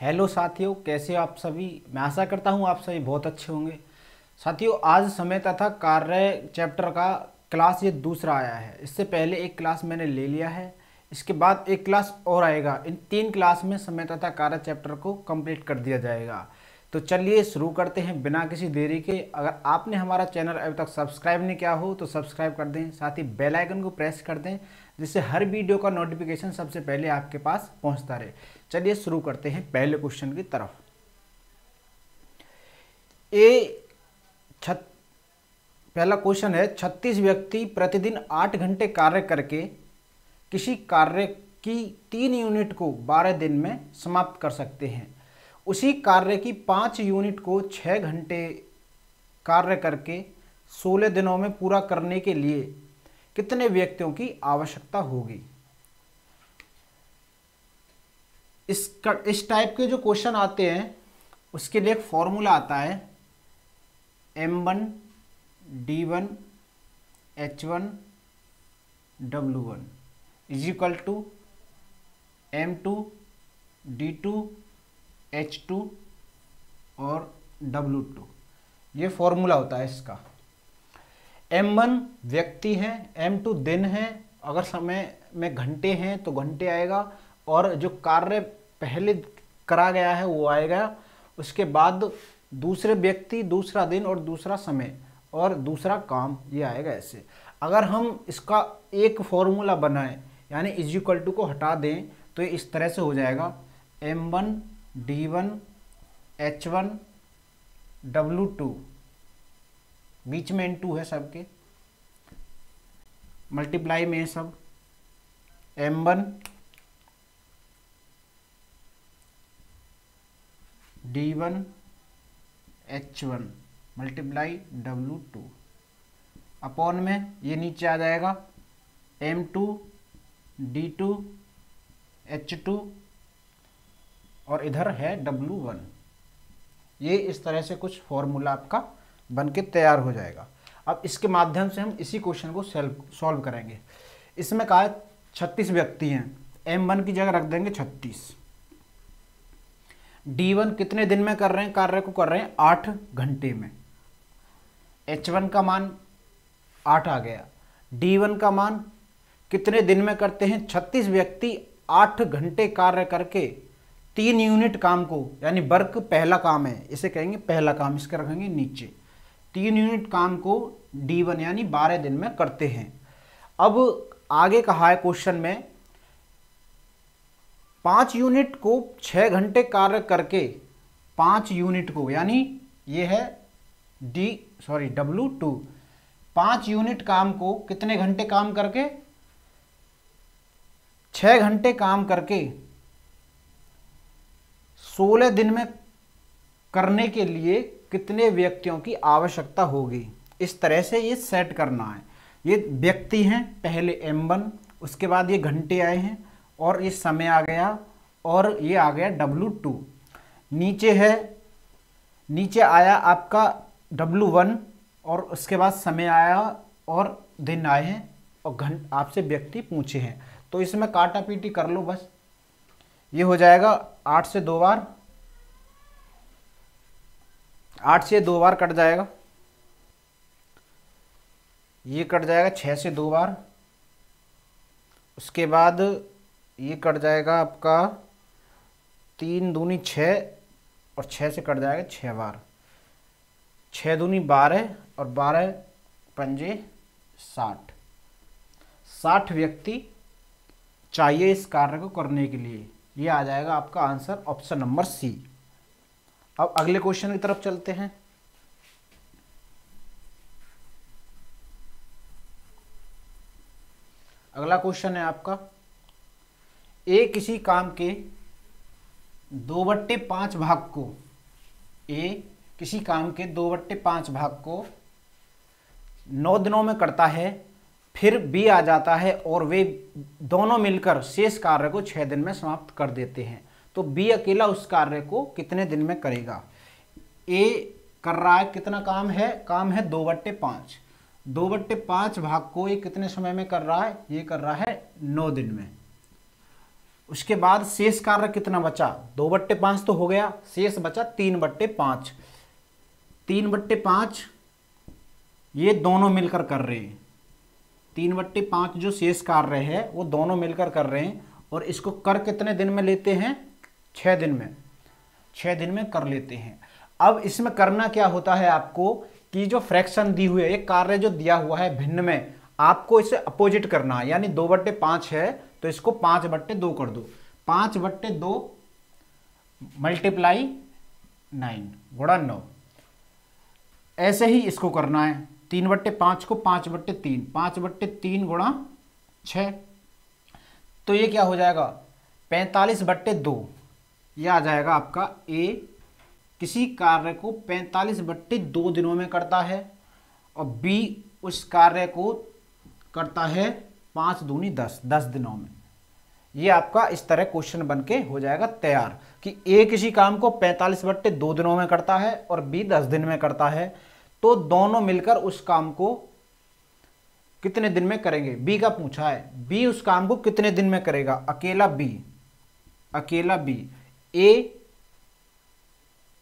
Hello साथियों, कैसे हो आप सभी। मैं आशा करता हूँ आप सभी बहुत अच्छे होंगे। साथियों, आज समय तथा कार्य चैप्टर का क्लास ये दूसरा आया है। इससे पहले एक क्लास मैंने ले लिया है, इसके बाद एक क्लास और आएगा। इन 3 क्लास में समय तथा कार्य चैप्टर को कंप्लीट कर दिया जाएगा। तो चलिए शुरू करते हैं बिना किसी देरी के। अगर आपने हमारा चैनल अभी तक सब्सक्राइब नहीं किया हो तो सब्सक्राइब कर दें, साथ ही बेल आइकन को प्रेस कर दें, जिससे हर वीडियो का नोटिफिकेशन सबसे पहले आपके पास पहुंचता रहे। चलिए शुरू करते हैं पहले क्वेश्चन की तरफ। पहला क्वेश्चन है, 36 व्यक्ति प्रतिदिन 8 घंटे कार्य करके किसी कार्य की 3 यूनिट को 12 दिन में समाप्त कर सकते हैं। उसी कार्य की 5 यूनिट को 6 घंटे कार्य करके 16 दिनों में पूरा करने के लिए कितने व्यक्तियों की आवश्यकता होगी। इस टाइप के जो क्वेश्चन आते हैं उसके लिए एक फॉर्मूला आता है, M1 D1 H1 W1 is equal to M2 D2 H2 और W2। ये फॉर्मूला होता है इसका। M1 व्यक्ति हैं, M2 दिन है, अगर समय में घंटे हैं तो घंटे आएगा, और जो कार्य पहले करा गया है वो आएगा। उसके बाद दूसरे व्यक्ति, दूसरा दिन और दूसरा समय और दूसरा काम, ये आएगा ऐसे। अगर हम इसका एक फॉर्मूला बनाएं यानी इज इक्वल टू को हटा दें तो ये इस तरह से हो जाएगा, M1 D1 H1 W2, बीच में N2 है सबके, मल्टीप्लाई में सब M1 D1 H1 multiply W2 upon में ये नीचे आ जाएगा M2 D2 H2 और इधर है W1। ये इस तरह से कुछ फॉर्मूला आपका बन के तैयार हो जाएगा। अब इसके माध्यम से हम इसी क्वेश्चन को सॉल्व करेंगे। इसमें कहा है 36 व्यक्ति हैं, M1 की जगह रख देंगे 36। D1 कितने दिन में कर रहे हैं, कार्य को कर रहे हैं 8 घंटे में। H1 का मान 8 आ गया। D1 का मान कितने दिन में करते हैं, 36 व्यक्ति 8 घंटे कार्य करके 3 यूनिट काम को, यानी वर्क पहला काम है, इसे कहेंगे पहला काम, इसके रखेंगे नीचे। 3 यूनिट काम को D1 यानी 12 दिन में करते हैं। अब आगे कहा है क्वेश्चन में 5 यूनिट को 6 घंटे कार्य करके 5 यूनिट को, यानी ये है W2, 5 यूनिट काम को कितने घंटे काम करके, 6 घंटे काम करके 16 दिन में करने के लिए कितने व्यक्तियों की आवश्यकता होगी। इस तरह से ये सेट करना है। ये व्यक्ति हैं पहले M1, उसके बाद ये घंटे आए हैं और ये समय आ गया और ये आ गया W2। नीचे है, नीचे आया आपका W1 और उसके बाद समय आया और दिन आए हैं और आपसे व्यक्ति पूछे हैं। तो इसमें काटा पीटी कर लो बस। ये हो जाएगा 8 से 2 बार, 8 से 2 बार कट जाएगा। ये कट जाएगा 6 से 2 बार। उसके बाद ये कट जाएगा आपका 3 दूनी 6 और 6 से कट जाएगा 6 बार। 6 दूनी 12 और 12 पंजे 60। 60 व्यक्ति चाहिए इस कार्य को करने के लिए। ये आ जाएगा आपका आंसर, ऑप्शन नंबर सी। अब अगले क्वेश्चन की तरफ चलते हैं। अगला क्वेश्चन है आपका, ए किसी काम के 2/5 भाग को, ए किसी काम के 2/5 भाग को 9 दिनों में करता है, फिर बी आ जाता है और वे दोनों मिलकर शेष कार्य को 6 दिन में समाप्त कर देते हैं। तो बी अकेला उस कार्य को कितने दिन में करेगा। ए कर रहा है, कितना काम है, काम है 2/5। 2/5 भाग को ये कितने समय में कर रहा है, ये कर रहा है 9 दिन में। उसके बाद शेष कार्य कितना बचा, 2/5 तो हो गया, शेष बचा 3/5। 3/5 ये दोनों मिलकर कर रहे हैं, 3/5 जो शेष कार्य है वो दोनों मिलकर कर रहे हैं, और इसको कर कितने दिन में लेते हैं, 6 दिन में, 6 दिन में कर लेते हैं। अब इसमें करना क्या होता है आपको, कि जो फ्रैक्शन दी हुई है, एक कार्य जो दिया हुआ है भिन्न में, आपको इसे अपोजिट करना है, यानी 2/5 है तो इसको 5/2 कर दो, 5/2 मल्टीप्लाई 9 गुणा 9। ऐसे ही इसको करना है, 3/5 को 5/3, 5/3 गुणा 6, तो ये क्या हो जाएगा 45/2। ये आ जाएगा आपका ए किसी कार्य को 45/2 दिनों में करता है, और बी उस कार्य को करता है 5 दूनी 10, 10 दिनों में। ये आपका इस तरह क्वेश्चन बन के हो जाएगा तैयार, कि ए किसी काम को 45/2 दिनों में करता है और बी 10 दिन में करता है, तो दोनों मिलकर उस काम को कितने दिन में करेंगे। बी का पूछा है, बी उस काम को कितने दिन में करेगा, अकेला बी,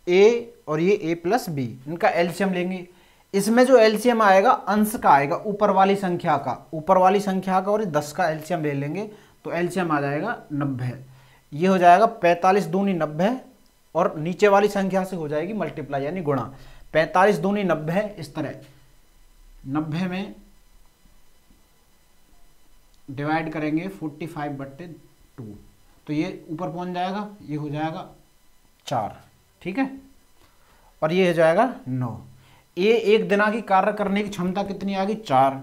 ए और ये ए प्लस बी, इनका एलसीएम लेंगे। इसमें जो एलसीएम आएगा अंश का आएगा, ऊपर वाली संख्या का और 10 का एलसीएम ले लेंगे, तो एलसीएम आ जाएगा 90। ये हो जाएगा 45 दूनी 90, और नीचे वाली संख्या से हो जाएगी मल्टीप्लाई यानी गुणा, 45 दूनी 90, इस तरह 90 में डिवाइड करेंगे 45/2, तो ये ऊपर पहुंच जाएगा, ये हो जाएगा 4, ठीक है, और ये हो जाएगा 9। ए एक दिना की कार्य करने की क्षमता कितनी आ गई, 4,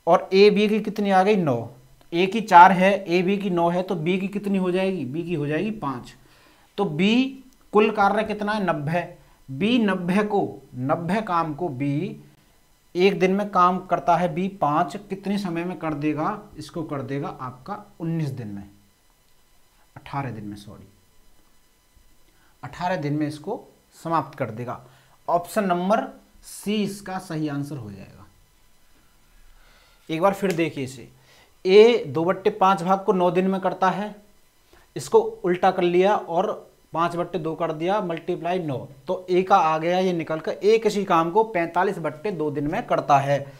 और ए बी की कितनी आ गई, 9। ए की 4 है, ए बी की 9 है, तो बी की कितनी हो जाएगी, बी की हो जाएगी 5। तो बी कुल कार्य कितना है, 90। बी 90 काम को बी एक दिन में काम करता है, बी 5 कितने समय में कर देगा, इसको कर देगा आपका 19 दिन में, 18 दिन में, सॉरी 18 दिन में इसको समाप्त कर देगा। ऑप्शन नंबर सी इसका सही आंसर हो जाएगा। एक बार फिर देखिए इसे, ए 2/5 भाग को 9 दिन में करता है, इसको उल्टा कर लिया और 5/2 कर दिया, मल्टीप्लाई 9, तो ए का आ गया ये निकल कर, ए किसी काम को 45/2 दिन में करता है।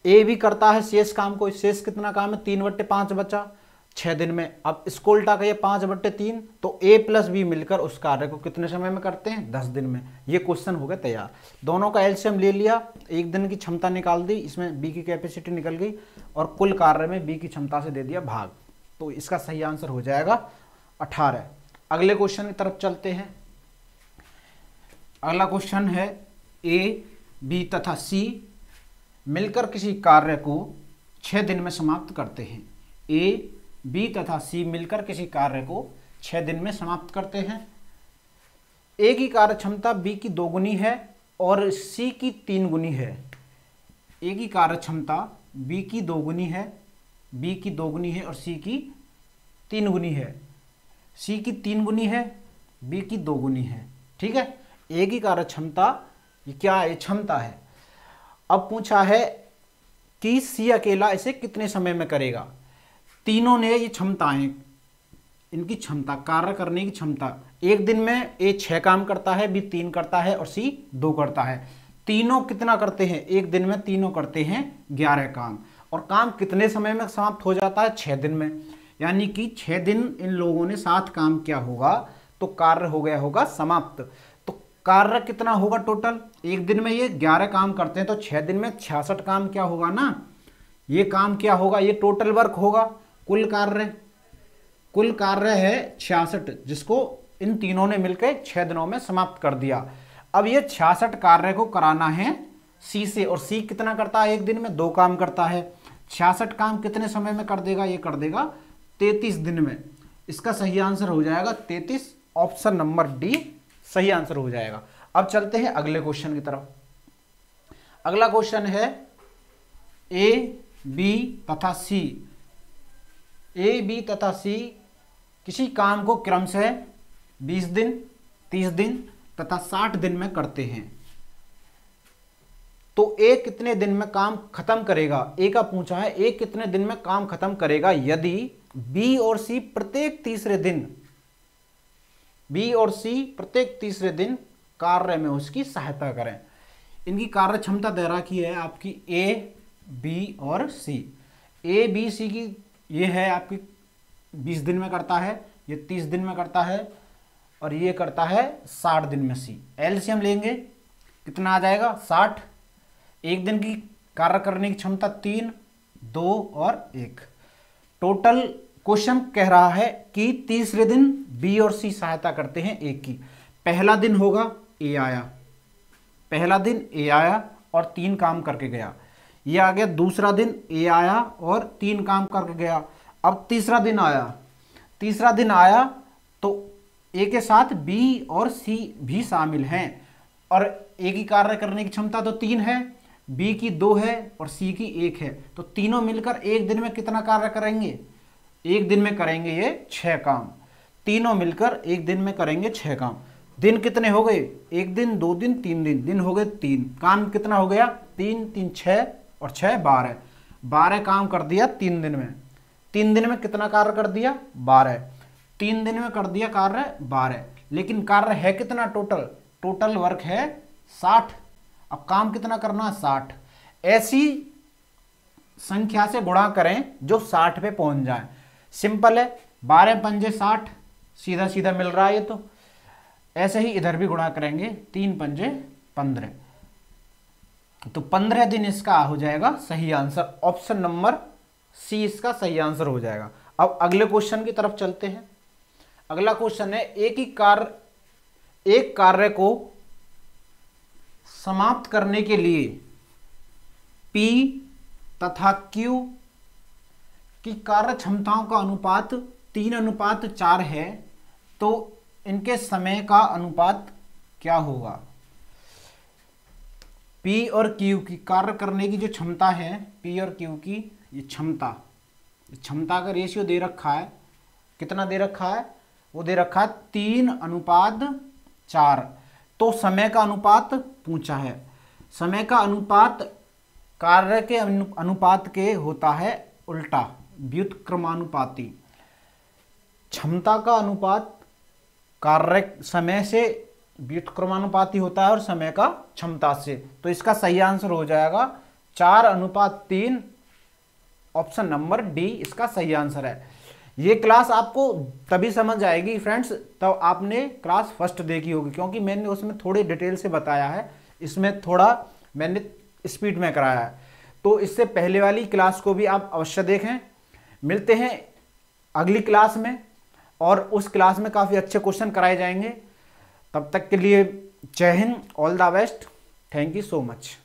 ए भी करता है शेष काम को, शेष कितना काम है, 3/5 बचा 6 दिन में। अब इसको उल्टा करिए 5/3, तो ए प्लस बी मिलकर उस कार्य को कितने समय में करते हैं, 10 दिन में। ये क्वेश्चन हो गया तैयार। दोनों का एलसीएम ले लिया, एक दिन की क्षमता निकाल दी, इसमें बी की कैपेसिटी निकल गई, और कुल कार्य में बी की क्षमता से दे दिया भाग, तो इसका सही आंसर हो जाएगा 18। अगले क्वेश्चन की तरफ चलते हैं। अगला क्वेश्चन है, ए बी तथा सी मिलकर किसी कार्य को 6 दिन में समाप्त करते हैं। ए बी तथा सी मिलकर किसी कार्य को 6 दिन में समाप्त करते हैं। ए की कार्य क्षमता बी की 2 गुनी है और सी की 3 गुनी है। ए की कार्य क्षमता बी की 2 गुनी है, बी की 2 गुनी है और सी की 3 गुनी है। सी की 3 गुनी है, बी की 2 गुनी है, ठीक है। ए की कार्य क्षमता ये क्या है, क्षमता है। अब पूछा है कि सी अकेला इसे कितने समय में करेगा। तीनों ने ये क्षमताएं, इनकी क्षमता, कार्य करने की क्षमता, एक दिन में ए 6 काम करता है, बी 3 करता है और सी 2 करता है। तीनों कितना करते हैं, एक दिन में तीनों करते हैं 11 काम, और काम कितने समय में समाप्त हो जाता है, 6 दिन में। यानी कि 6 दिन इन लोगों ने साथ काम किया होगा, तो कार्य हो गया होगा समाप्त। तो कार्य कितना होगा टोटल, एक दिन में ये 11 काम करते हैं, तो 6 दिन में 66 काम क्या होगा ना, ये काम क्या होगा, ये टोटल वर्क होगा। कुल कार्य है 66, जिसको इन तीनों ने मिलकर 6 दिनों में समाप्त कर दिया। अब ये 66 कार्य को कराना है सी से, और सी कितना करता है, एक दिन में 2 काम करता है। 66 काम कितने समय में कर देगा, ये कर देगा 33 दिन में। इसका सही आंसर हो जाएगा 33, ऑप्शन नंबर डी सही आंसर हो जाएगा। अब चलते हैं अगले क्वेश्चन की तरफ। अगला क्वेश्चन है, ए बी तथा सी, ए बी तथा सी किसी काम को क्रमशः 20 दिन, 30 दिन तथा 60 दिन में करते हैं, तो ए कितने दिन में काम खत्म करेगा। ए का पूछा है, ए कितने दिन में काम खत्म करेगा यदि बी और सी प्रत्येक तीसरे दिन कार्य में उसकी सहायता करें। इनकी कार्य क्षमता दे रखी है आपकी ए, बी और सी। ए, बी, सी की ये है आपकी 20 दिन में करता है, ये 30 दिन में करता है और ये करता है 60 दिन में सी। एलसीएम लेंगे कितना आ जाएगा 60। एक दिन की कार्य करने की क्षमता 3, 2 और 1। टोटल क्वेश्चन कह रहा है कि तीसरे दिन बी और सी सहायता करते हैं ए की। पहला दिन होगा ए आया, और 3 काम करके गया। ये आ गया दूसरा दिन ए आया और 3 काम करके गया। अब तीसरा दिन आया तो ए के साथ बी और सी भी शामिल हैं और ए की कार्य करने की क्षमता तो 3 है, बी की 2 है और सी की 1 है। तो तीनों मिलकर एक दिन में कितना कार्य करेंगे? एक दिन में करेंगे ये 6 काम। तीनों मिलकर एक दिन में करेंगे 6 काम। दिन कितने हो गए? 1 दिन, 2 दिन, 3 दिन। दिन हो गए 3। काम कितना हो गया? 3, 3, 6 और 6, 12। 12 काम कर दिया 3 दिन में। 3 दिन में कितना कार्य कर दिया? 12। 3 दिन में कर दिया कार्य 12। लेकिन कार्य है कितना टोटल? टोटल वर्क है 60। अब काम कितना करना? 60। ऐसी संख्या से गुणा करें जो 60 पे पहुंच जाए। सिंपल है, 12 पंजे 60, सीधा सीधा मिल रहा है ये तो। ऐसे ही इधर भी गुणा करेंगे, 3 पंजे 15। तो 15 दिन इसका हो जाएगा सही आंसर। ऑप्शन नंबर सी इसका सही आंसर हो जाएगा। अब अगले क्वेश्चन की तरफ चलते हैं। अगला क्वेश्चन है एक कार्य को समाप्त करने के लिए P तथा Q की कार्य क्षमताओं का अनुपात 3:4 है, तो इनके समय का अनुपात क्या होगा? P और Q की कार्य करने की जो क्षमता है, P और Q की ये क्षमता का रेशियो दे रखा है। कितना दे रखा है? वो दे रखा है 3:4। तो समय का अनुपात पूछा है। समय का अनुपात कार्य के अनुपात के होता है उल्टा, व्युत्क्रमानुपाती। क्षमता का अनुपात कार्य समय से व्युत्क्रमानुपाती होता है और समय का क्षमता से। तो इसका सही आंसर हो जाएगा 4:3। ऑप्शन नंबर डी इसका सही आंसर है। ये क्लास आपको तभी समझ आएगी फ्रेंड्स तब आपने क्लास फर्स्ट देखी होगी, क्योंकि मैंने उसमें थोड़ी डिटेल से बताया है, इसमें थोड़ा मैंने स्पीड में कराया है। तो इससे पहले वाली क्लास को भी आप अवश्य देखें। मिलते हैं अगली क्लास में और उस क्लास में काफ़ी अच्छे क्वेश्चन कराए जाएंगे। तब तक के लिए जय Hind, all the best, thank you so much.